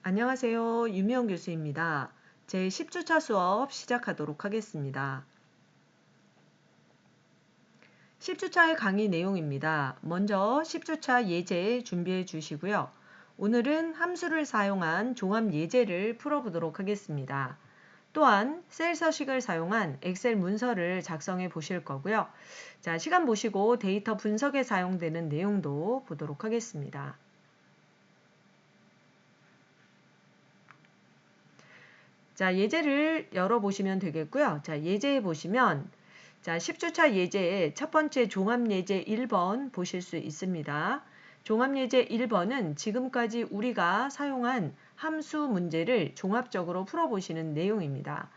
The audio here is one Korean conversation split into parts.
안녕하세요. 유미영 교수입니다. 제 10주차 수업 시작하도록 하겠습니다. 10주차의 강의 내용입니다. 먼저 10주차 예제 준비해 주시고요. 오늘은 함수를 사용한 종합 예제를 풀어보도록 하겠습니다. 또한 셀 서식을 사용한 엑셀 문서를 작성해 보실 거고요. 자, 시간 보시고 데이터 분석에 사용되는 내용도 보도록 하겠습니다. 자, 예제를 열어보시면 되겠고요. 자, 예제에 보시면 자, 10주차 예제의 첫 번째 종합예제 1번 보실 수 있습니다. 종합예제 1번은 지금까지 우리가 사용한 함수 문제를 종합적으로 풀어보시는 내용입니다.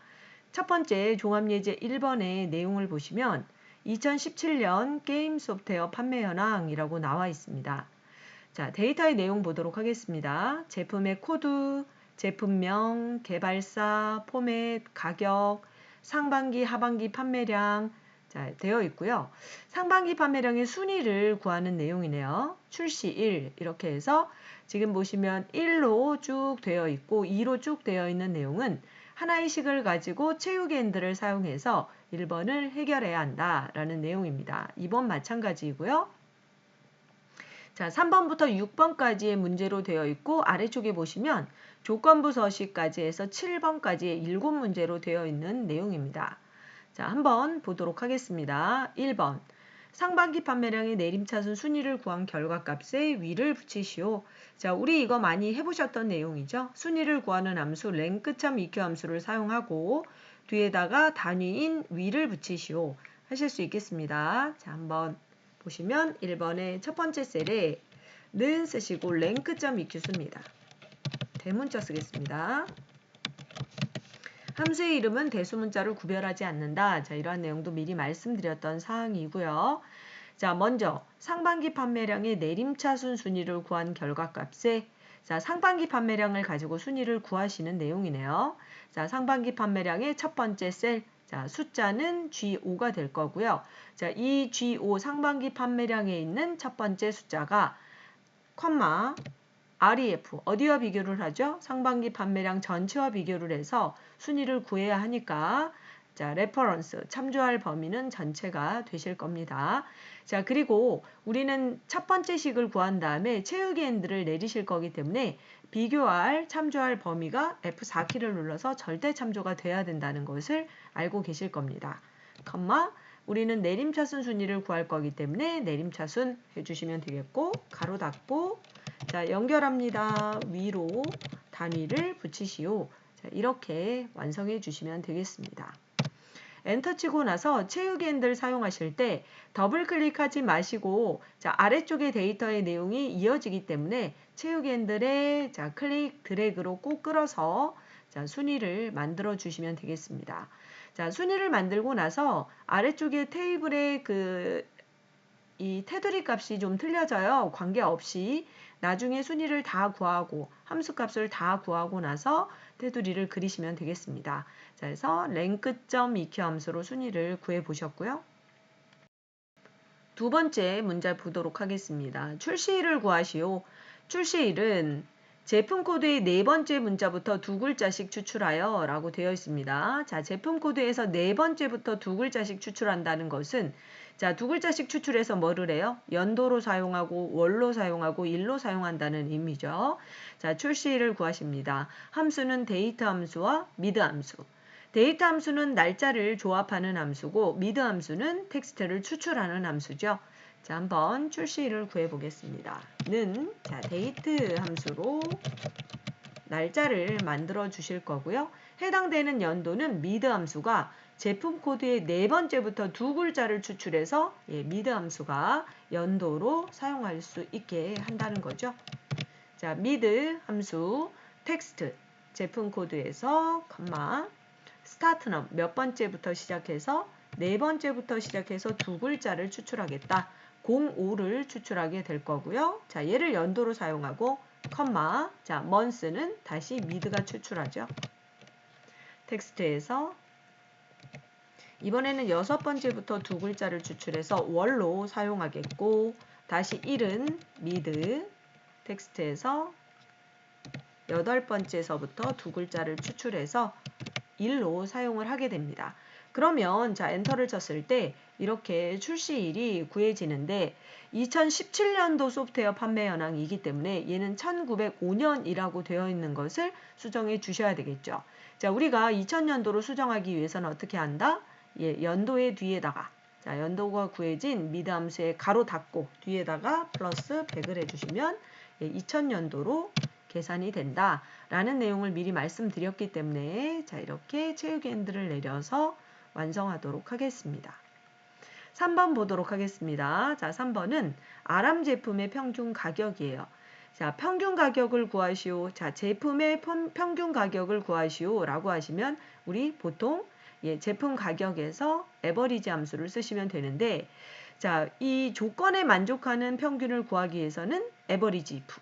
첫 번째 종합예제 1번의 내용을 보시면 2017년 게임 소프트웨어 판매 현황이라고 나와 있습니다. 자, 데이터의 내용 보도록 하겠습니다. 제품의 코드, 제품명, 개발사, 포맷, 가격, 상반기, 하반기 판매량 자, 되어 있고요. 상반기 판매량의 순위를 구하는 내용이네요. 출시 1 이렇게 해서 지금 보시면 1로 쭉 되어 있고 2로 쭉 되어 있는 내용은 하나의 식을 가지고 채우기 핸들을 사용해서 1번을 해결해야 한다라는 내용입니다. 2번 마찬가지이고요. 자, 3번부터 6번까지의 문제로 되어 있고 아래쪽에 보시면 조건부 서식까지 해서 7번까지의 7문제로 되어 있는 내용입니다. 자, 한번 보도록 하겠습니다. 1번. 상반기 판매량의 내림차순 순위를 구한 결과값에 위를 붙이시오. 자, 우리 이거 많이 해보셨던 내용이죠. 순위를 구하는 함수 랭크.eq 함수를 사용하고 뒤에다가 단위인 위를 붙이시오. 하실 수 있겠습니다. 자, 한번 보시면 1번의 첫 번째 셀에 는 쓰시고 랭크.eq 씁니다. 대문자 쓰겠습니다. 함수의 이름은 대수문자를 구별하지 않는다. 자, 이러한 내용도 미리 말씀드렸던 사항이고요. 자, 먼저 상반기 판매량의 내림차순 순위를 구한 결과값에 자, 상반기 판매량을 가지고 순위를 구하시는 내용이네요. 자, 상반기 판매량의 첫 번째 셀 자, 숫자는 G5가 될 거고요. 자, 이 G5 상반기 판매량에 있는 첫 번째 숫자가 콤마 REF 어디와 비교를 하죠? 상반기 판매량 전체와 비교를 해서 순위를 구해야 하니까 자, 레퍼런스 참조할 범위는 전체가 되실 겁니다. 자, 그리고 우리는 첫 번째 식을 구한 다음에 채우기 핸들을 내리실 거기 때문에 비교할 참조할 범위가 F4키를 눌러서 절대 참조가 돼야 된다는 것을 알고 계실 겁니다. 컴마 우리는 내림차순 순위를 구할 거기 때문에 내림차순 해주시면 되겠고 가로 닫고 자, 연결합니다. 위로 단위를 붙이시오. 자, 이렇게 완성해 주시면 되겠습니다. 엔터 치고 나서 채우기 핸들 사용하실 때 더블 클릭하지 마시고 자, 아래쪽에 데이터의 내용이 이어지기 때문에 채우기 핸들에 자, 클릭 드래그로 꼭 끌어서 자, 순위를 만들어 주시면 되겠습니다. 자, 순위를 만들고 나서 아래쪽에 테이블에 이 테두리 값이 좀 틀려져요. 관계없이 나중에 순위를 다 구하고 함수 값을 다 구하고 나서 테두리를 그리시면 되겠습니다. 자, 그래서 랭크.eq 함수로 순위를 구해 보셨고요. 두 번째 문제 보도록 하겠습니다. 출시일을 구하시오. 출시일은 제품 코드의 네 번째 문자부터 두 글자씩 추출하여 라고 되어 있습니다. 자, 제품 코드에서 네 번째부터 두 글자씩 추출한다는 것은 자, 두 글자씩 추출해서 뭐를 해요? 연도로 사용하고 월로 사용하고 일로 사용한다는 의미죠. 자, 출시일을 구하십니다. 함수는 데이터 함수와 미드 함수. 데이터 함수는 날짜를 조합하는 함수고 미드 함수는 텍스트를 추출하는 함수죠. 자, 한번 출시일을 구해 보겠습니다. 는 자, 데이트 함수로 날짜를 만들어 주실 거고요. 해당되는 연도는 미드 함수가 제품 코드의 네 번째부터 두 글자를 추출해서 미드 함수가 연도로 사용할 수 있게 한다는 거죠. 자, 미드 함수 텍스트 제품 코드에서 컴마 스타트넘 몇 번째부터 시작해서 네 번째부터 시작해서 두 글자를 추출하겠다. 05를 추출하게 될 거고요. 자, 얘를 연도로 사용하고 컴마 자, month는 다시 미드가 추출하죠. 텍스트에서 이번에는 여섯 번째부터 두 글자를 추출해서 월로 사용하겠고 다시 1은 미드 텍스트에서 8번째서부터 두 글자를 추출해서 1로 사용을 하게 됩니다. 그러면 자 엔터를 쳤을 때 이렇게 출시일이 구해지는데 2017년도 소프트웨어 판매 현황이기 때문에 얘는 1905년이라고 되어 있는 것을 수정해 주셔야 되겠죠. 자 우리가 2000년도로 수정하기 위해서는 어떻게 한다? 예, 연도의 뒤에다가 자 연도가 구해진 미드 함수에 가로 닫고 뒤에다가 플러스 100을 해주시면 예, 2000년도로 계산이 된다라는 내용을 미리 말씀드렸기 때문에 자 이렇게 채우기 핸들을 내려서 완성하도록 하겠습니다. 3번 보도록 하겠습니다. 자 3번은 아람 제품의 평균 가격이에요. 자 평균 가격을 구하시오. 자 제품의 평균 가격을 구하시오 라고 하시면 우리 보통 예, 제품 가격에서 에버리지 함수를 쓰시면 되는데 자 이 조건에 만족하는 평균을 구하기 위해서는 에버리지 if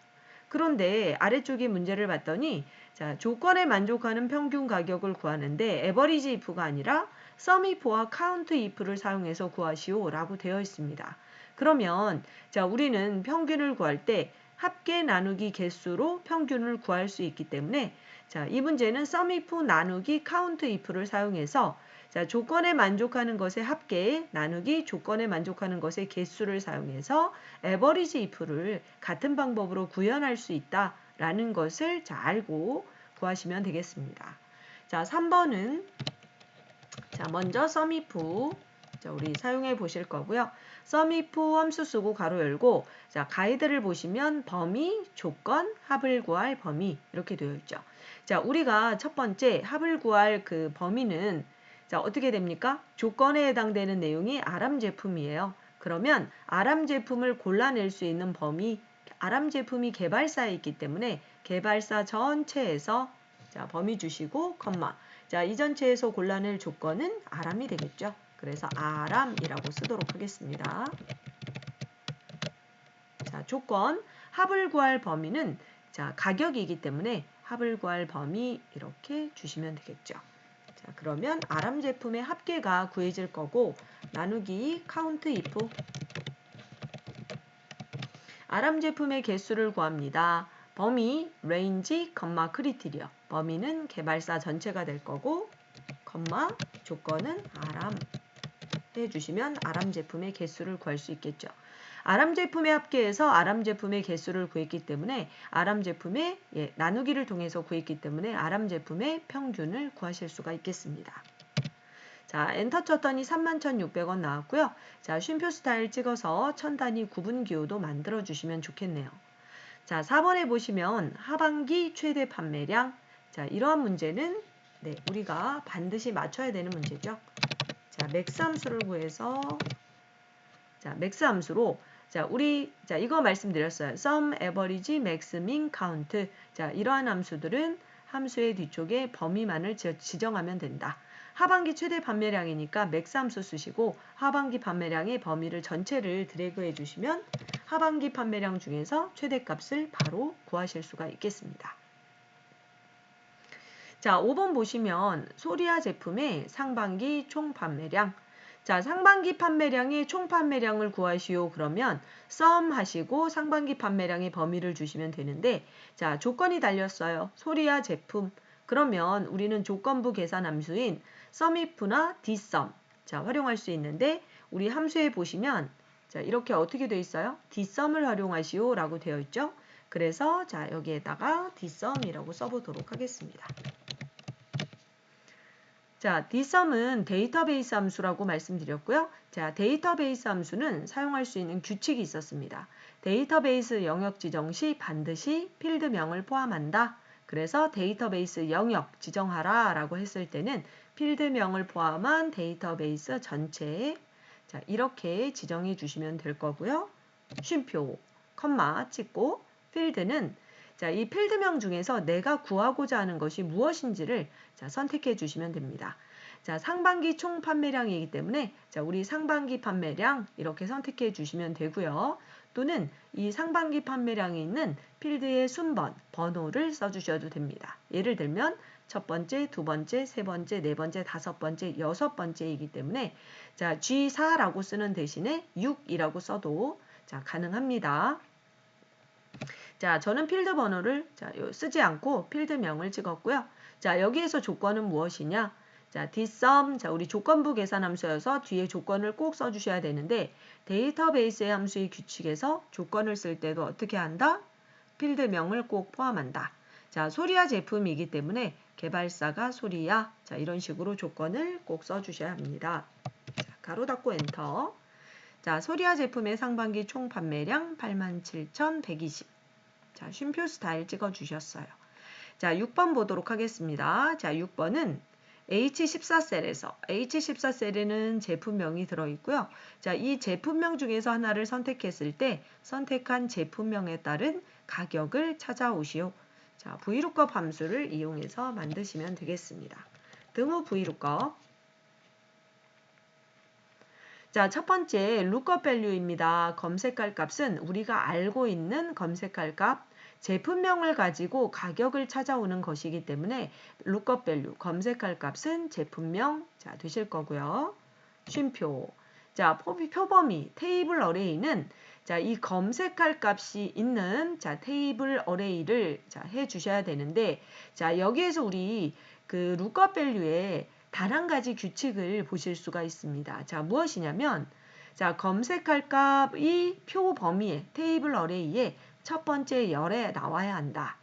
그런데 아래쪽에 문제를 봤더니 자, 조건에 만족하는 평균 가격을 구하는데 에버리지 if가 아니라 sum if와 count if를 사용해서 구하시오 라고 되어 있습니다. 그러면 자, 우리는 평균을 구할 때 합계 나누기 개수로 평균을 구할 수 있기 때문에 자, 이 문제는 sum if 나누기 count if를 사용해서 자, 조건에 만족하는 것의 합계 나누기 조건에 만족하는 것의 개수를 사용해서 에버리지 if를 같은 방법으로 구현할 수 있다라는 것을 자, 알고 구하시면 되겠습니다. 자, 3번은 자, 먼저 sum if 자, 우리 사용해 보실 거고요. sum if 함수 쓰고 가로 열고 자, 가이드를 보시면 범위, 조건, 합을 구할 범위 이렇게 되어 있죠. 자, 우리가 첫 번째 합을 구할 그 범위는 자, 어떻게 됩니까? 조건에 해당되는 내용이 아람 제품이에요. 그러면 아람 제품을 골라낼 수 있는 범위, 아람 제품이 개발사에 있기 때문에 개발사 전체에서 자, 범위 주시고 컴마. 자, 이 전체에서 골라낼 조건은 아람이 되겠죠. 그래서 아람이라고 쓰도록 하겠습니다. 자, 조건 합을 구할 범위는 자, 가격이기 때문에 합을 구할 범위 이렇게 주시면 되겠죠. 자, 그러면 아람 제품의 합계가 구해질 거고 나누기 count if 아람 제품의 개수를 구합니다. 범위 range, 크리티리어 범위는 개발사 전체가 될 거고 조건은 아람 해주시면 아람 제품의 개수를 구할 수 있겠죠. 아람 제품의 합계에서 아람 제품의 개수를 구했기 때문에 아람 제품의 예, 나누기를 통해서 구했기 때문에 아람 제품의 평균을 구하실 수가 있겠습니다. 자, 엔터 쳤더니 31,600원 나왔고요. 자, 쉼표 스타일 찍어서 천 단위 구분 기호도 만들어 주시면 좋겠네요. 자, 4번에 보시면 하반기 최대 판매량. 자, 이러한 문제는 네, 우리가 반드시 맞춰야 되는 문제죠. 자, 맥스 함수를 구해서 자, 맥스 함수로 자, 우리 자, 이거 말씀드렸어요. sum, average, max, min, count. 자, 이러한 함수들은 함수의 뒤쪽에 범위만을 지정하면 된다. 하반기 최대 판매량이니까 맥스 함수 쓰시고 하반기 판매량의 범위를 전체를 드래그 해주시면 하반기 판매량 중에서 최대값을 바로 구하실 수가 있겠습니다. 자, 5번 보시면 소리아 제품의 상반기 총 판매량. 자, 상반기 판매량의 총 판매량을 구하시오. 그러면 sum 하시고 상반기 판매량의 범위를 주시면 되는데 자, 조건이 달렸어요. 소리아 제품. 그러면 우리는 조건부 계산 함수인 sumif나 dsum 자, 활용할 수 있는데 우리 함수에 보시면 자, 이렇게 어떻게 되어 있어요? dsum을 활용하시오 라고 되어 있죠. 그래서 자, 여기에다가 dsum이라고 써보도록 하겠습니다. 자, dsum은 데이터베이스 함수라고 말씀드렸고요. 자, 데이터베이스 함수는 사용할 수 있는 규칙이 있었습니다. 데이터베이스 영역 지정 시 반드시 필드명을 포함한다. 그래서 데이터베이스 영역 지정하라 라고 했을 때는 필드명을 포함한 데이터베이스 전체에 자, 이렇게 지정해 주시면 될 거고요. 쉼표, 컴마 찍고 필드는 자, 이 필드명 중에서 내가 구하고자 하는 것이 무엇인지를 자, 선택해 주시면 됩니다. 자, 상반기 총 판매량이기 때문에 자, 우리 상반기 판매량 이렇게 선택해 주시면 되고요. 또는 이 상반기 판매량이 있는 필드의 순번, 번호를 써주셔도 됩니다. 예를 들면 첫 번째, 두 번째, 세 번째, 네 번째, 다섯 번째, 여섯 번째이기 때문에 자, G4라고 쓰는 대신에 6이라고 써도 자, 가능합니다. 자, 저는 필드 번호를 쓰지 않고 필드명을 찍었고요. 자, 여기에서 조건은 무엇이냐? 자, dsum, 자, 우리 조건부 계산 함수여서 뒤에 조건을 꼭 써주셔야 되는데 데이터베이스의 함수의 규칙에서 조건을 쓸 때도 어떻게 한다? 필드명을 꼭 포함한다. 자, 소리아 제품이기 때문에 개발사가 소리아. 자, 이런 식으로 조건을 꼭 써주셔야 합니다. 자, 가로 닫고 엔터. 자, 소리아 제품의 상반기 총 판매량 87,120. 자, 쉼표 스타일 찍어주셨어요. 자, 6번 보도록 하겠습니다. 자, 6번은 H14셀에서 H14셀에는 제품명이 들어있고요. 자, 이 제품명 중에서 하나를 선택했을 때 선택한 제품명에 따른 가격을 찾아오시오. 자, VLOOKUP 함수를 이용해서 만드시면 되겠습니다. 등호 VLOOKUP. 자, 첫 번째 lookup value입니다. 검색할 값은 우리가 알고 있는 검색할 값, 제품명을 가지고 가격을 찾아오는 것이기 때문에 lookup value, 검색할 값은 제품명 자, 되실 거고요. 쉼표. 자, 표범위, 테이블 어레이는 자, 이 검색할 값이 있는 자, 테이블 어레이를 자, 해 주셔야 되는데 자, 여기에서 우리 그 lookup value에 단 한 가지 규칙을 보실 수가 있습니다. 자, 무엇이냐면 자, 검색할 값이 표 범위에 테이블 어레이에 첫 번째 열에 나와야 한다.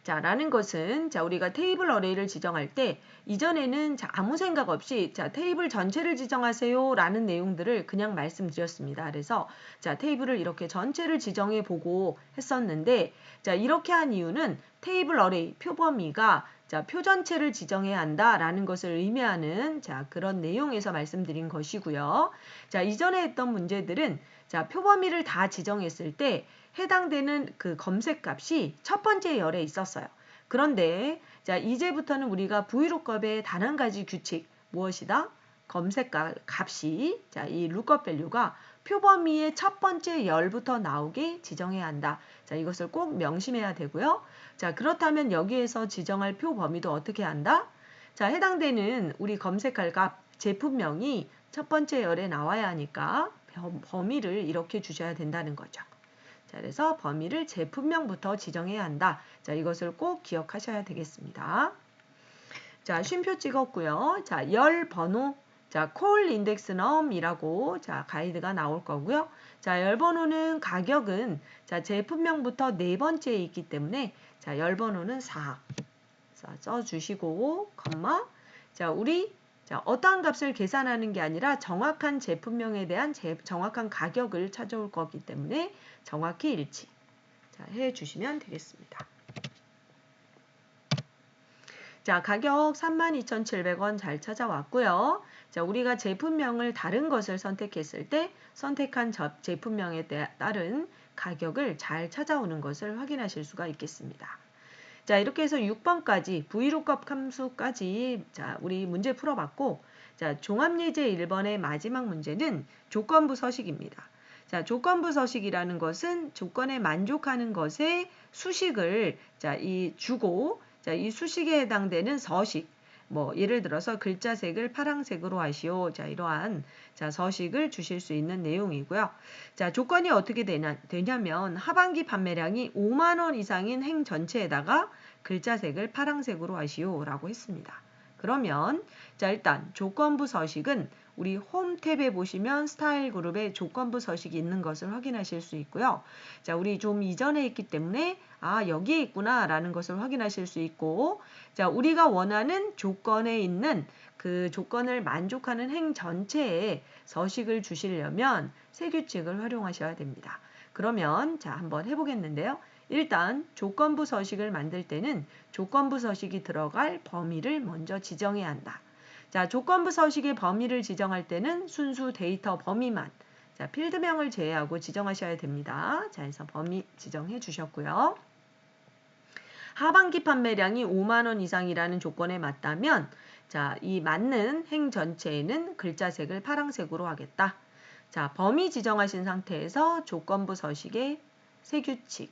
자, 라는 것은 자, 우리가 테이블 어레이를 지정할 때 이전에는 자, 아무 생각 없이 자, 테이블 전체를 지정하세요 라는 내용들을 그냥 말씀드렸습니다. 그래서 자, 테이블을 이렇게 전체를 지정해 보고 했었는데 자, 이렇게 한 이유는 테이블 어레이 표 범위가 자, 표 전체를 지정해야 한다라는 것을 의미하는 자, 그런 내용에서 말씀드린 것이고요. 자, 이전에 했던 문제들은 자, 표 범위를 다 지정했을 때 해당되는 그 검색 값이 첫 번째 열에 있었어요. 그런데 자, 이제부터는 우리가 VLOOKUP의 단 한 가지 규칙 무엇이다? 검색 값이 자, 이 lookup value가 표 범위의 첫 번째 열부터 나오게 지정해야 한다. 자, 이것을 꼭 명심해야 되고요. 자, 그렇다면 여기에서 지정할 표 범위도 어떻게 한다? 자, 해당되는 우리 검색할 값 제품명이 첫 번째 열에 나와야 하니까 범위를 이렇게 주셔야 된다는 거죠. 자, 그래서 범위를 제품명부터 지정해야 한다. 자, 이것을 꼭 기억하셔야 되겠습니다. 자, 쉼표 찍었고요. 자, 열 번호. 자, call index num이라고 자, 가이드가 나올 거고요. 자, 열 번호는 가격은 자, 제품명부터 네 번째에 있기 때문에 자, 열 번호는 4. 자, 써 주시고 컴마. 자, 우리 자, 어떠한 값을 계산하는 게 아니라 정확한 제품명에 대한 정확한 가격을 찾아올 거기 때문에 정확히 일치 자, 해 주시면 되겠습니다. 자, 가격 32,700원 잘 찾아왔고요. 자, 우리가 제품명을 다른 것을 선택했을 때 선택한 제품명에 따른 가격을 잘 찾아오는 것을 확인하실 수가 있겠습니다. 자, 이렇게 해서 6번까지 VLOOKUP 함수까지 자, 우리 문제 풀어봤고 자, 종합예제 1번의 마지막 문제는 조건부 서식입니다. 자, 조건부 서식이라는 것은 조건에 만족하는 것의 수식을 자, 이 주고 자, 이 수식에 해당되는 서식 뭐 예를 들어서 글자색을 파란색으로 하시오. 자, 이러한 자, 서식을 주실 수 있는 내용이고요. 자, 조건이 어떻게 되냐면 하반기 판매량이 5만 원 이상인 행 전체에다가 글자색을 파란색으로 하시오라고 했습니다. 그러면 자, 일단 조건부 서식은 우리 홈 탭에 보시면 스타일 그룹에 조건부 서식이 있는 것을 확인하실 수 있고요. 자, 우리 좀 이전에 있기 때문에 아, 여기에 있구나 라는 것을 확인하실 수 있고 자, 우리가 원하는 조건에 있는 그 조건을 만족하는 행 전체에 서식을 주시려면 세 규칙을 활용하셔야 됩니다. 그러면 자, 한번 해보겠는데요. 일단 조건부 서식을 만들 때는 조건부 서식이 들어갈 범위를 먼저 지정해야 한다. 자, 조건부 서식의 범위를 지정할 때는 순수 데이터 범위만 자, 필드명을 제외하고 지정하셔야 됩니다. 자, 그래서 범위 지정해 주셨고요. 하반기 판매량이 5만 원 이상이라는 조건에 맞다면 자, 이 맞는 행 전체에는 글자색을 파란색으로 하겠다. 자, 범위 지정하신 상태에서 조건부 서식의 세 규칙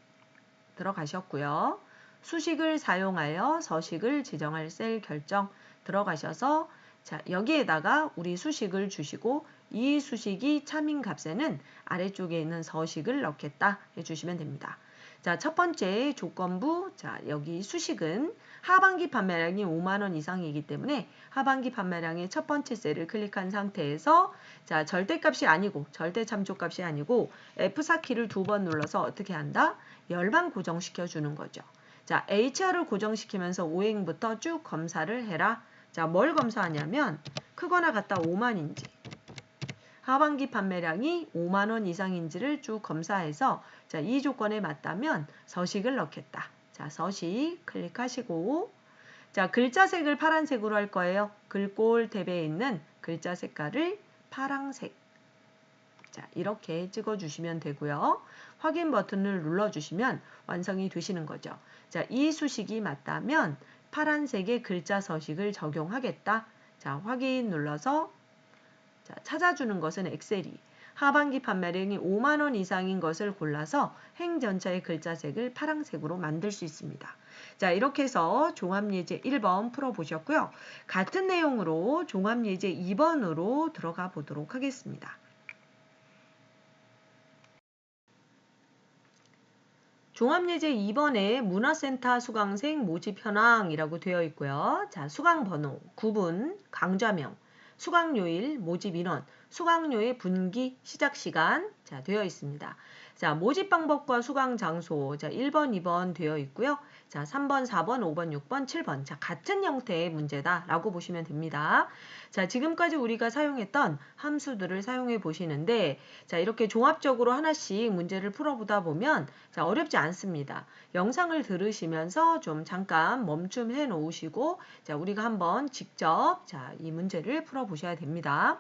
들어가셨고요. 수식을 사용하여 서식을 지정할 셀 결정 들어가셔서 자, 여기에다가 우리 수식을 주시고 이 수식이 참인 값에는 아래쪽에 있는 서식을 넣겠다 해주시면 됩니다. 자, 첫 번째 조건부, 자, 여기 수식은 하반기 판매량이 5만 원 이상이기 때문에 하반기 판매량의 첫 번째 셀을 클릭한 상태에서 자, 절대값이 아니고 절대 참조값이 아니고 F4키를 2번 눌러서 어떻게 한다? 열만 고정시켜 주는 거죠. 자, HR을 고정시키면서 오행부터 쭉 검사를 해라. 자, 뭘 검사하냐면 크거나 같다 5만인지 하반기 판매량이 5만 원 이상인지를 쭉 검사해서 자, 이 조건에 맞다면 서식을 넣겠다. 자, 서식 클릭하시고 자, 글자색을 파란색으로 할 거예요. 글꼴 탭에 있는 글자 색깔을 파란색. 자, 이렇게 찍어주시면 되고요. 확인 버튼을 눌러주시면 완성이 되시는 거죠. 자, 이 수식이 맞다면 파란색의 글자 서식을 적용하겠다. 자, 확인 눌러서 자, 찾아주는 것은 엑셀이 하반기 판매량이 5만 원 이상인 것을 골라서 행 전체의 글자색을 파란색으로 만들 수 있습니다. 자, 이렇게 해서 종합예제 1번 풀어보셨고요. 같은 내용으로 종합예제 2번으로 들어가 보도록 하겠습니다. 종합예제 2번에 문화센터 수강생 모집 현황이라고 되어 있고요. 자, 수강번호, 구분, 강좌명, 수강요일, 모집인원, 수강료의 분기, 시작시간 자, 되어 있습니다. 자, 모집 방법과 수강 장소 자, 1번, 2번 되어 있고요. 자, 3번, 4번, 5번, 6번, 7번 자, 같은 형태의 문제다라고 보시면 됩니다. 자, 지금까지 우리가 사용했던 함수들을 사용해 보시는데 자, 이렇게 종합적으로 하나씩 문제를 풀어보다 보면 자, 어렵지 않습니다. 영상을 들으시면서 좀 잠깐 멈춤해 놓으시고 자, 우리가 한번 직접 자, 이 문제를 풀어보셔야 됩니다.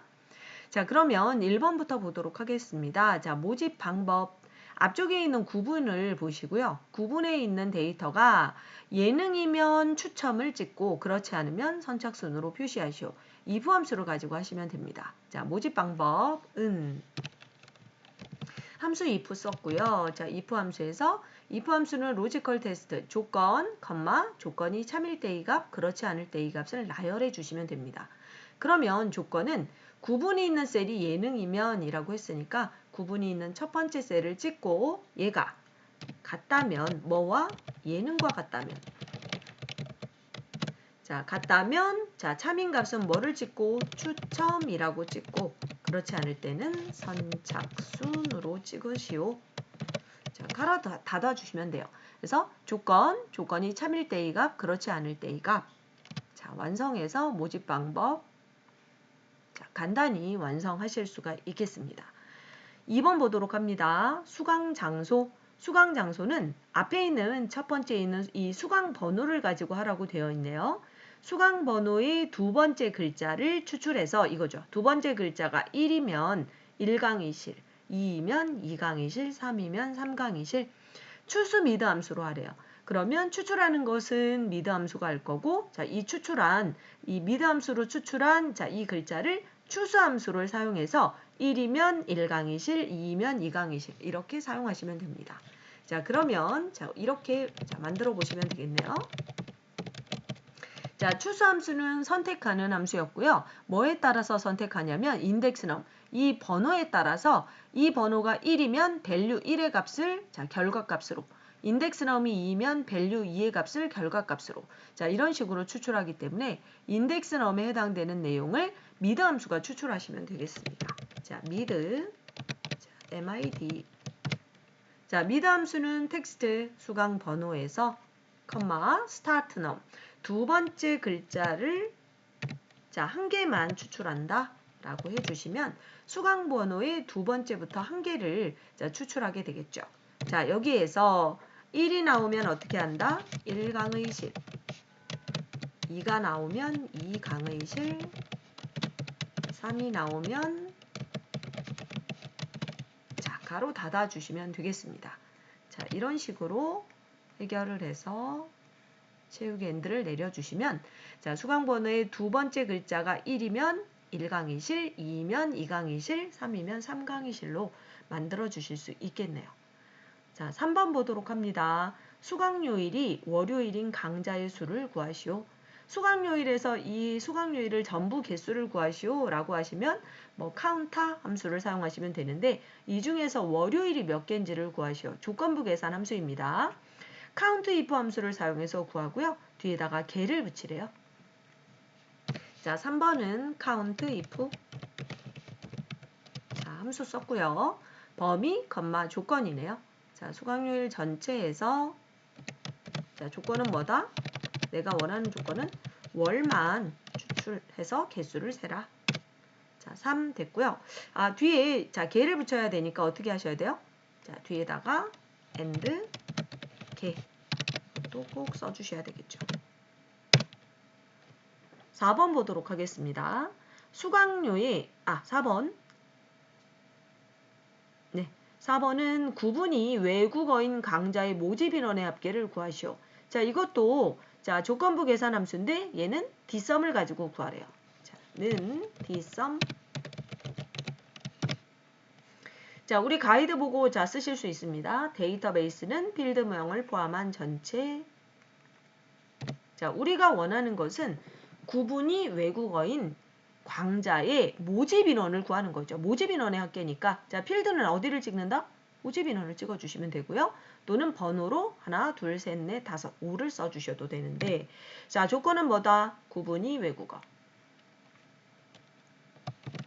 자, 그러면 1번부터 보도록 하겠습니다. 자, 모집 방법. 앞쪽에 있는 구분을 보시고요. 구분에 있는 데이터가 예능이면 추첨을 찍고 그렇지 않으면 선착순으로 표시하시오. if 함수를 가지고 하시면 됩니다. 자, 모집 방법은 함수 if 썼고요. 자, if 함수에서 if 함수는 로지컬 테스트 조건, 조건이 참일 때의 값, 그렇지 않을 때의 값을 나열해 주시면 됩니다. 그러면 조건은 구분이 있는 셀이 예능이면 이라고 했으니까 구분이 있는 첫 번째 셀을 찍고 얘가 같다면 뭐와 예능과 같다면 자, 같다면 자, 참인값은 뭐를 찍고 추첨이라고 찍고 그렇지 않을 때는 선착순으로 찍으시오. 자, 갈아 닫아주시면 돼요. 그래서 조건이 참일 때의 값, 그렇지 않을 때의 값. 자, 완성해서 모집 방법 자, 간단히 완성하실 수가 있겠습니다. 2번 보도록 합니다. 수강 장소. 수강 장소는 앞에 있는 첫 번째 있는 이 수강 번호를 가지고 하라고 되어 있네요. 수강 번호의 두 번째 글자를 추출해서 이거죠. 두 번째 글자가 1이면 1강의실, 2이면 2강의실, 3이면 3강의실. 추수 미드 함수로 하래요. 그러면 추출하는 것은 미드 함수가 할 거고, 자, 이 미드 함수로 추출한 자, 이 글자를 추수 함수를 사용해서 1이면 1강의실, 2이면 2강의실 이렇게 사용하시면 됩니다. 자, 그러면 자, 이렇게 자, 만들어 보시면 되겠네요. 자, 추수 함수는 선택하는 함수였고요. 뭐에 따라서 선택하냐면 인덱스넘. 이 번호에 따라서 이 번호가 1이면 밸류 1의 값을 자, 결과값으로 인덱스넘이 2면 밸류 2의 값을 결과값으로 자, 이런 식으로 추출하기 때문에 인덱스넘에 해당되는 내용을 미드 함수가 추출하시면 되겠습니다. 자, 미드 자, MID 자, 미드 함수는 텍스트 수강 번호에서 스타트 넘 두 번째 글자를 자, 한 개만 추출한다 라고 해주시면 수강 번호의 두 번째부터 한 개를 자, 추출하게 되겠죠. 자, 여기에서 1이 나오면 어떻게 한다? 1강의실 2가 나오면 2강의실 3이 나오면 자, 가로 닫아주시면 되겠습니다. 자, 이런 식으로 해결을 해서 채우기 엔드를 내려주시면 자, 수강번호의 두 번째 글자가 1이면 1강의실, 2이면 2강의실, 3이면 3강의실로 만들어 주실 수 있겠네요. 자, 3번 보도록 합니다. 수강요일이 월요일인 강좌의 수를 구하시오. 수강료일에서 이 수강료일을 전부 개수를 구하시오 라고 하시면 뭐 카운터 함수를 사용하시면 되는데 이 중에서 월요일이 몇 개인지를 구하시오. 조건부 계산 함수입니다. count if 함수를 사용해서 구하고요. 뒤에다가 개를 붙이래요. 자, 3번은 count if 자, 함수 썼고요. 범위, 조건이네요. 자, 수강료일 전체에서 자, 조건은 뭐다? 내가 원하는 조건은 월만 추출해서 개수를 세라. 자, 3 됐고요. 아, 뒤에 자, 개를 붙여야 되니까 어떻게 하셔야 돼요? 자, 뒤에다가 and 개 또 꼭 써주셔야 되겠죠. 4번 보도록 하겠습니다. 수강료의 4번 네, 4번은 구분이 외국어인 강좌의 모집 인원의 합계를 구하시오. 자, 이것도 자, 조건부 계산 함수인데 얘는 dsum을 가지고 구하래요. 자, 는 dsum 자, 우리 가이드 보고 자 쓰실 수 있습니다. 데이터베이스는 필드명을 포함한 전체 자, 우리가 원하는 것은 구분이 외국어인 광자의 모집 인원을 구하는 거죠. 모집 인원의 합계니까 자, 필드는 어디를 찍는다? 모집 인원을 찍어주시면 되고요. 또는 번호로 하나, 둘, 셋, 넷, 다섯, 5를 써주셔도 되는데 자, 조건은 뭐다? 구분이 외국어.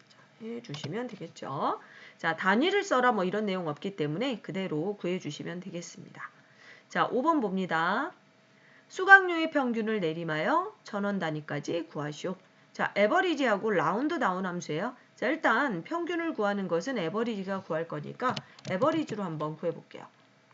자, 해주시면 되겠죠. 자, 단위를 써라 뭐 이런 내용 없기 때문에 그대로 구해주시면 되겠습니다. 자, 5번 봅니다. 수강료의 평균을 내림하여 1000원 단위까지 구하시오. 자, 에버리지하고 라운드 다운 함수예요. 자, 일단 평균을 구하는 것은 에버리지가 구할 거니까 에버리지로 한번 구해볼게요.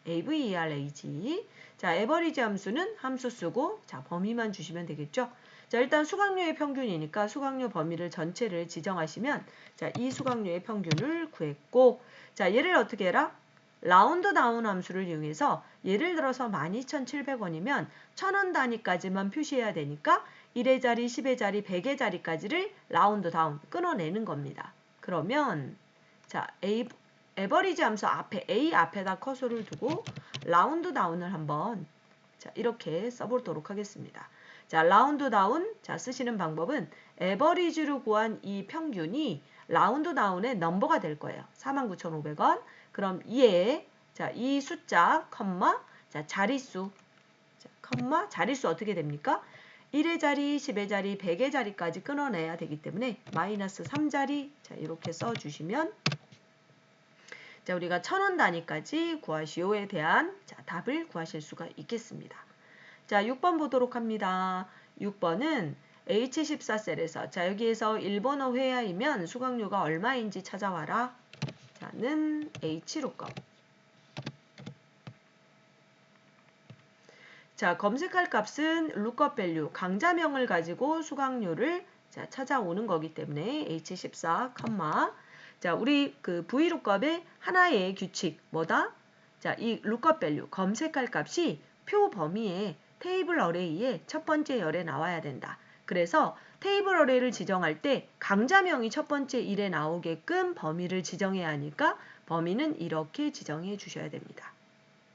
average. 자, 에버리지 함수는 함수 쓰고 자, 범위만 주시면 되겠죠. 자, 일단 수강료의 평균이니까 수강료 범위를 전체를 지정하시면 자, 이 수강료의 평균을 구했고 자, 얘를 어떻게 해라? 라운드 다운 함수를 이용해서 예를 들어서 12,700원이면 1000원 단위까지만 표시해야 되니까 1의 자리, 10의 자리, 100의 자리까지를 라운드 다운 끊어내는 겁니다. 그러면 자, 에버리지 함수 앞에 A 앞에다 커서를 두고 라운드 다운을 한번 자, 이렇게 써보도록 하겠습니다. 자, 라운드 다운 자, 쓰시는 방법은 에버리지로 구한 이 평균이 라운드 다운의 넘버가 될 거예요. 49,500원. 그럼 이에 자, 이 숫자 컴마 자, 자릿수 자, 컴마 자릿수 어떻게 됩니까? 1의 자리, 10의 자리, 100의 자리까지 끊어내야 되기 때문에 마이너스 3자리 자, 이렇게 써주시면 자, 우리가 1000원 단위까지 구하시오에 대한 자, 답을 구하실 수가 있겠습니다. 자, 6번 보도록 합니다. 6번은 H14셀에서 자, 여기에서 일본어 회화이면 수강료가 얼마인지 찾아와라. 자, 는 H룩업. 자, 검색할 값은 lookup value, 강자명을 가지고 수강료를 자, 찾아오는 거기 때문에 H14, 자, 우리 그 VLOOKUP의 하나의 규칙 뭐다? 자, 이 lookup value, 검색할 값이 표 범위에 테이블 어레이의 첫 번째 열에 나와야 된다. 그래서 테이블 어레이를 지정할 때 강자명이 첫 번째 1에 나오게끔 범위를 지정해야 하니까 범위는 이렇게 지정해 주셔야 됩니다.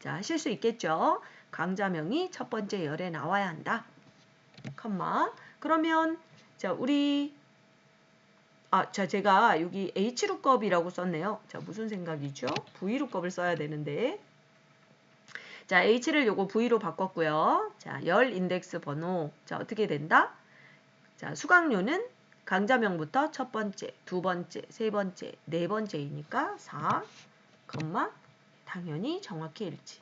자, 하실 수 있겠죠? 강자명이 첫 번째 열에 나와야 한다. 그러면 자, 우리 자, 제가 여기 H룩업이라고 썼네요. 자, 무슨 생각이죠? V룩업을 써야 되는데. 자, H를 요거 V로 바꿨고요. 자, 열 인덱스 번호. 자, 어떻게 된다? 자, 수강료는 강자명부터 첫 번째, 두 번째, 세 번째, 네 번째이니까 4, 당연히 정확히 일치.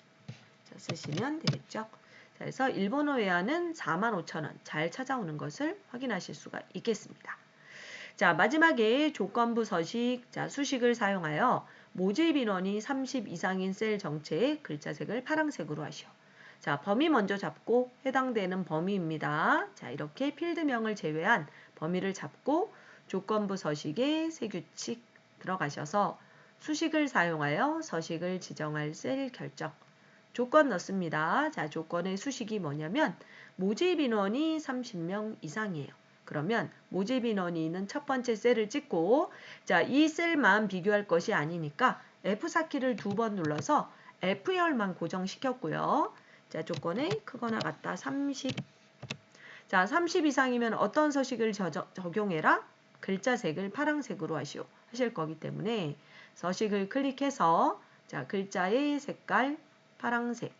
자, 쓰시면 되겠죠. 자, 그래서 일본어 외화는 45,000원 잘 찾아오는 것을 확인하실 수가 있겠습니다. 자, 마지막에 조건부 서식, 자, 수식을 사용하여 모집 인원이 30 이상인 셀 정체의 글자색을 파란색으로 하시오. 자, 범위 먼저 잡고 해당되는 범위입니다. 자, 이렇게 필드명을 제외한 범위를 잡고 조건부 서식에 세 규칙 들어가셔서 수식을 사용하여 서식을 지정할 셀 결정. 조건 넣습니다. 자, 조건의 수식이 뭐냐면 모집 인원이 30명 이상이에요. 그러면 모집 인원이 있는 첫 번째 셀을 찍고 자, 이 셀만 비교할 것이 아니니까 F4키를 두 번 눌러서 F열만 고정시켰고요. 자, 조건에 크거나 같다 30. 자, 30 이상이면 어떤 서식을 적용해라? 글자색을 파란색으로 하시오. 하실 거기 때문에 서식을 클릭해서 자, 글자의 색깔 파란색.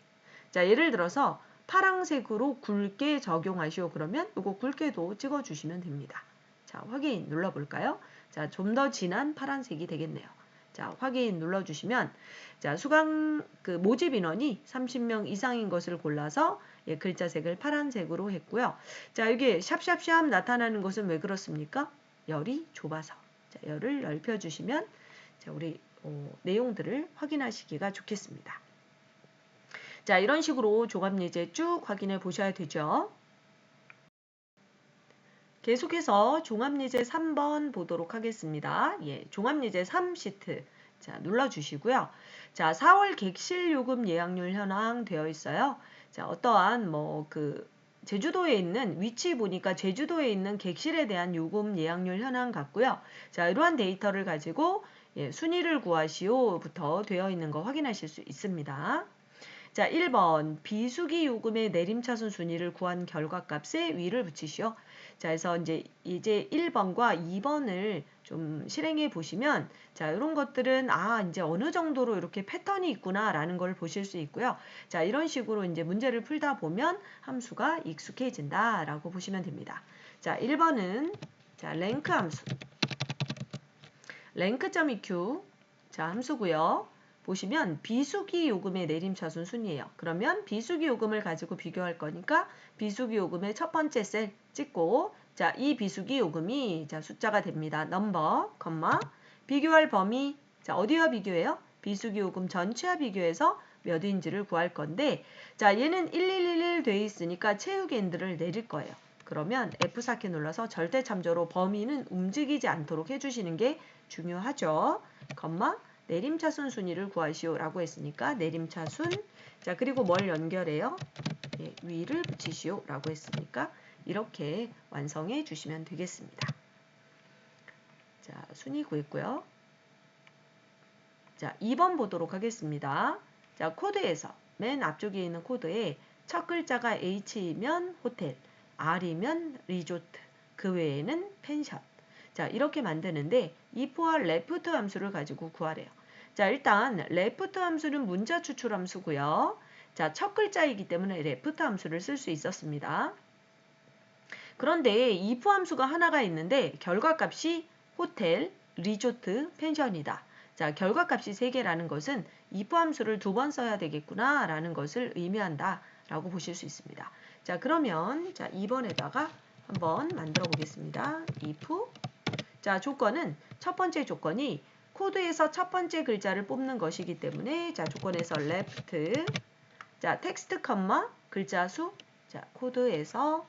자, 예를 들어서 파란색으로 굵게 적용하시오. 그러면 이거 굵게도 찍어주시면 됩니다. 자, 확인 눌러볼까요? 자, 좀 더 진한 파란색이 되겠네요. 자, 확인 눌러주시면 자, 수강 모집 인원이 30명 이상인 것을 골라서 예, 글자색을 파란색으로 했고요. 자, 이게 샵샵샵 나타나는 것은 왜 그렇습니까? 열이 좁아서. 자, 열을 넓혀주시면 자, 우리 내용들을 확인하시기가 좋겠습니다. 자, 이런 식으로 종합예제 쭉 확인해 보셔야 되죠. 계속해서 종합예제 3번 보도록 하겠습니다. 예, 종합예제 3시트. 자, 눌러주시고요. 자, 4월 객실 요금 예약률 현황 되어 있어요. 자, 어떠한 제주도에 있는 위치 보니까 제주도에 있는 객실에 대한 요금 예약률 현황 같고요. 자, 이러한 데이터를 가지고 예, 순위를 구하시오부터 되어 있는 거 확인하실 수 있습니다. 자, 1번 비수기 요금의 내림차순 순위를 구한 결과값에 위를 붙이시오. 자, 그래서 이제 1번과 2번을 좀 실행해 보시면 자, 이런 것들은 이제 어느 정도로 이렇게 패턴이 있구나라는 걸 보실 수 있고요. 자, 이런 식으로 이제 문제를 풀다 보면 함수가 익숙해진다라고 보시면 됩니다. 자, 1번은 자, 랭크 함수. 랭크.eq 자, 함수고요. 보시면 비수기 요금의 내림차순 순이에요. 그러면 비수기 요금을 가지고 비교할 거니까 비수기 요금의 첫 번째 셀 찍고 자, 이 비수기 요금이 자, 숫자가 됩니다. 넘버, 컴마 비교할 범위 자, 어디와 비교해요? 비수기 요금 전체와 비교해서 몇 인지를 구할 건데 자, 얘는 1111 돼 있으니까 채우기 엔드를 내릴 거예요. 그러면 F4키 눌러서 절대 참조로 범위는 움직이지 않도록 해주시는 게 중요하죠. 컴마 내림차순 순위를 구하시오 라고 했으니까 내림차순 자, 그리고 뭘 연결해요? 예, 위를 붙이시오 라고 했으니까 이렇게 완성해 주시면 되겠습니다. 자, 순위 구했고요. 자, 2번 보도록 하겠습니다. 자, 코드에서 맨 앞쪽에 있는 코드에 첫 글자가 H이면 호텔, R이면 리조트, 그 외에는 펜션. 자, 이렇게 만드는데 if와 left 함수를 가지고 구하래요. 자, 일단 left 함수는 문자 추출 함수고요. 자, 첫 글자이기 때문에 left 함수를 쓸 수 있었습니다. 그런데 if 함수가 하나가 있는데 결과값이 호텔, 리조트, 펜션이다. 자, 결과값이 3개라는 것은 if 함수를 2번 써야 되겠구나 라는 것을 의미한다 라고 보실 수 있습니다. 자, 그러면 자, 2번에다가 한번 만들어 보겠습니다. if 자, 조건은 첫 번째 조건이 코드에서 첫 번째 글자를 뽑는 것이기 때문에 자, 조건에서 left 자, 텍스트 컴마 글자 수 자, 코드에서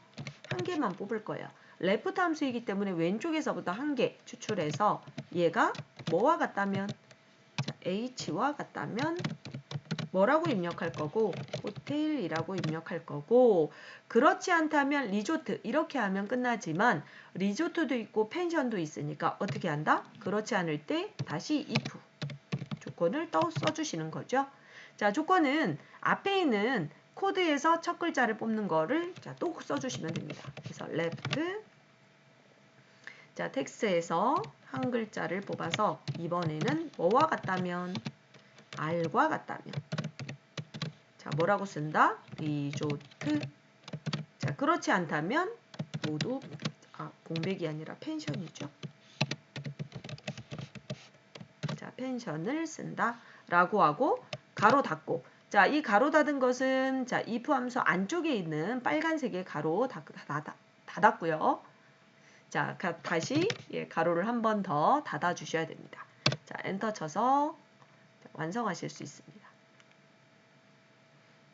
한 개만 뽑을 거예요. left 함수이기 때문에 왼쪽에서부터 한 개 추출해서 얘가 뭐와 같다면 자, h와 같다면 뭐라고 입력할 거고 호텔이라고 입력할 거고 그렇지 않다면 리조트 이렇게 하면 끝나지만 리조트도 있고 펜션도 있으니까 어떻게 한다? 그렇지 않을 때 다시 if 조건을 또 써주시는 거죠. 자, 조건은 앞에 있는 코드에서 첫 글자를 뽑는 거를 자, 또 써주시면 됩니다. 그래서 left 자, 텍스트에서 한 글자를 뽑아서 이번에는 뭐와 같다면 R과 같다면 자, 뭐라고 쓴다? 리조트. 자, 그렇지 않다면 모두 공백이 아니라 펜션이죠. 자, 펜션을 쓴다 라고 하고 가로 닫고 자, 이 가로 닫은 것은 자, if 함수 안쪽에 있는 빨간색의 가로 닫았고요. 자, 다시 예, 가로를 한 번 더 닫아 주셔야 됩니다. 자, 엔터 쳐서 완성하실 수 있습니다.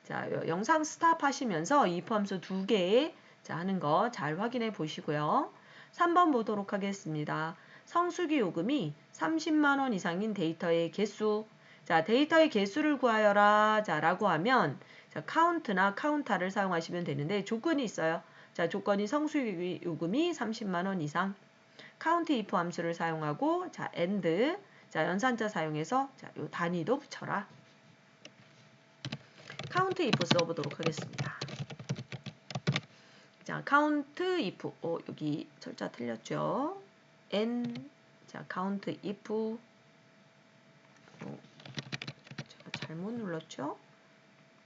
자, 영상 스탑 하시면서 if 함수 2개 자, 하는 거 잘 확인해 보시고요. 3번 보도록 하겠습니다. 성수기 요금이 30만 원 이상인 데이터의 개수. 자, 데이터의 개수를 구하여라. 자, 라고 하면 자, count나 counter를 사용하시면 되는데 조건이 있어요. 자, 조건이 성수기 요금이 30만 원 이상. count if 함수를 사용하고 자, and 자, 연산자 사용해서 자, 요 단위도 붙여라. count if 써보도록 하겠습니다. 자, count if. 여기 철자 틀렸죠? n. 자, count if. 제가 잘못 눌렀죠?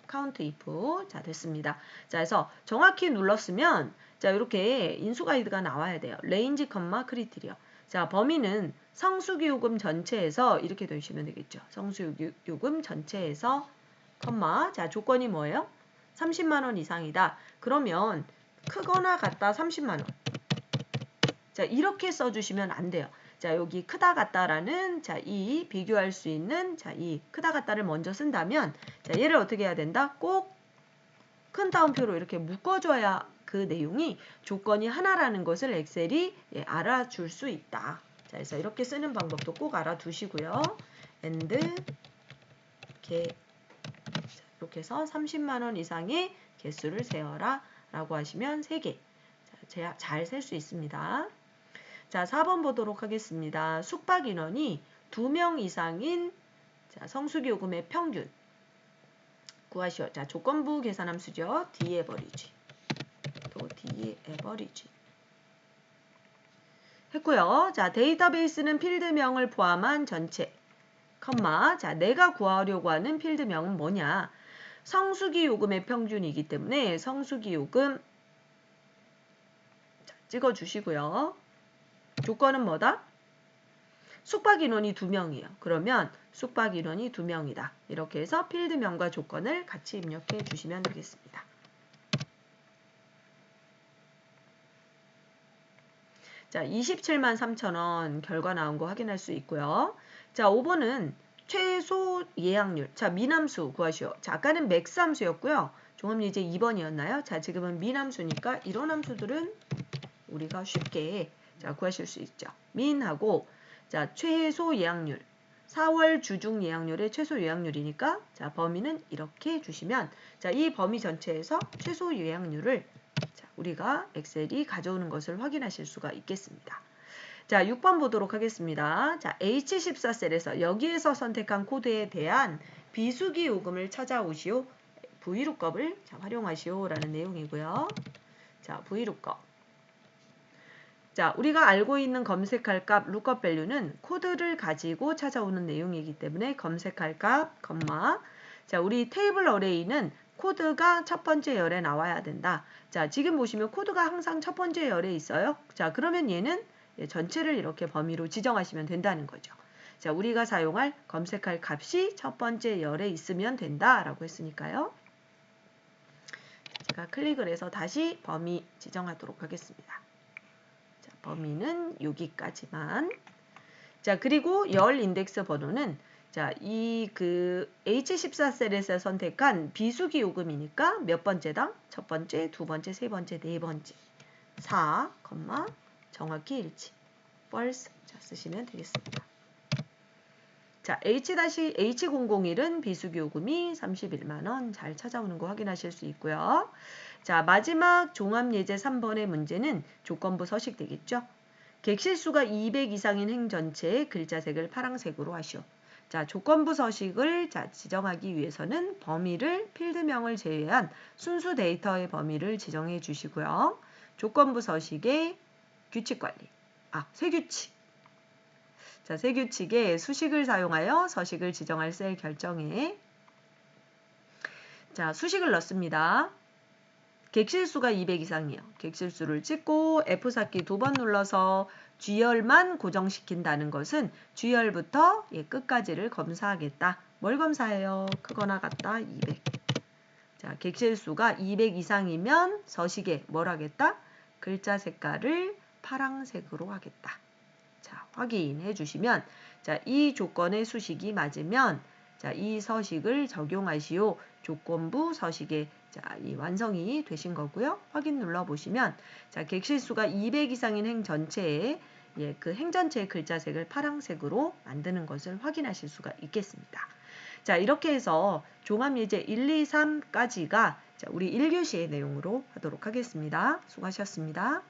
count if. 자, 됐습니다. 자, 그래서 정확히 눌렀으면 자, 이렇게 인수 가이드가 나와야 돼요. range, criteria. 자, 범위는 성수기 요금 전체에서 이렇게 두시면 되겠죠. 성수기 요금 전체에서 자, 조건이 뭐예요? 30만 원 이상이다. 그러면 크거나 같다 30만 원. 자, 이렇게 써주시면 안 돼요. 자, 여기 크다 같다라는 자, 이 비교할 수 있는 자, 이 크다 같다를 먼저 쓴다면 자, 얘를 어떻게 해야 된다? 꼭 큰 따옴표로 이렇게 묶어줘야 그 내용이 조건이 하나라는 것을 엑셀이 알아줄 수 있다. 자, 그래서 이렇게 쓰는 방법도 꼭 알아두시고요. and 이렇게 해서 30만 원 이상의 개수를 세어라 라고 하시면 3개. 자, 잘 셀 수 있습니다. 자, 4번 보도록 하겠습니다. 숙박 인원이 2명 이상인 자, 성수기 요금의 평균 구하시오. 자, 조건부 계산함수죠. D 에버리지. 또 D 에버리지. 했고요. 자, 데이터베이스는 필드명을 포함한 전체. 자, 내가 구하려고 하는 필드명은 뭐냐? 성수기 요금의 평균이기 때문에 성수기 요금 자, 찍어주시고요. 조건은 뭐다? 숙박 인원이 2명이에요. 그러면 숙박 인원이 2명이다. 이렇게 해서 필드명과 조건을 같이 입력해 주시면 되겠습니다. 자, 27만 3천 원 결과 나온 거 확인할 수 있고요. 자, 5번은 최소 예약률. 자, 미남수 구하시오. 자, 아까는 맥스 함수였고요. 종합예제 2번이었나요? 자, 지금은 미남수니까 이런 함수들은 우리가 쉽게 자, 구하실 수 있죠. 민하고 자, 최소 예약률. 4월 주중 예약률의 최소 예약률이니까 자, 범위는 이렇게 주시면 자, 이 범위 전체에서 최소 예약률을 자, 우리가 엑셀이 가져오는 것을 확인하실 수가 있겠습니다. 자, 6번 보도록 하겠습니다. 자, H14셀에서 여기에서 선택한 코드에 대한 비수기 요금을 찾아오시오. VLOOKUP을 활용하시오 라는 내용이고요. 자, VLOOKUP. 자, 우리가 알고 있는 검색할 값 lookup value는 코드를 가지고 찾아오는 내용이기 때문에 검색할 값, 자, 우리 테이블 어레이는 코드가 첫 번째 열에 나와야 된다. 자, 지금 보시면 코드가 항상 첫 번째 열에 있어요. 자, 그러면 얘는 전체를 이렇게 범위로 지정하시면 된다는 거죠. 자, 우리가 사용할 검색할 값이 첫 번째 열에 있으면 된다라고 했으니까요. 제가 클릭을 해서 다시 범위 지정하도록 하겠습니다. 자, 범위는 여기까지만. 자, 그리고 열 인덱스 번호는 자, 이 그 H14셀에서 선택한 비수기 요금이니까 몇 번째당? 첫 번째, 두 번째, 세 번째, 네 번째. 4, 정확히 일치. false. 자, 쓰시면 되겠습니다. 자, H-H001은 비수기 요금이 31만 원 잘 찾아오는 거 확인하실 수 있고요. 자, 마지막 종합예제 3번의 문제는 조건부 서식 되겠죠? 객실수가 200 이상인 행 전체의 글자색을 파란색으로 하시오. 자, 조건부 서식을 자, 지정하기 위해서는 범위를 필드명을 제외한 순수 데이터의 범위를 지정해 주시고요. 조건부 서식의 규칙 관리. 세규칙. 자, 세규칙에 수식을 사용하여 서식을 지정할 셀 결정에 자, 수식을 넣습니다. 객실수가 200 이상이에요. 객실수를 찍고 F4키 2번 눌러서 G열만 고정시킨다는 것은 G열부터 끝까지를 검사하겠다. 뭘 검사해요? 크거나 같다 200. 자, 객실수가 200 이상이면 서식에 뭘 하겠다? 글자 색깔을 파란색으로 하겠다. 자, 확인해 주시면 자, 이 조건의 수식이 맞으면 자, 이 서식을 적용하시오. 조건부 서식의 자, 이 완성이 되신 거고요. 확인 눌러 보시면 자, 객실수가 200 이상인 행 전체에 그 행 전체의 글자색을 파란색으로 만드는 것을 확인하실 수가 있겠습니다. 자, 이렇게 해서 종합예제 1, 2, 3까지가 자, 우리 1교시의 내용으로 하도록 하겠습니다. 수고하셨습니다.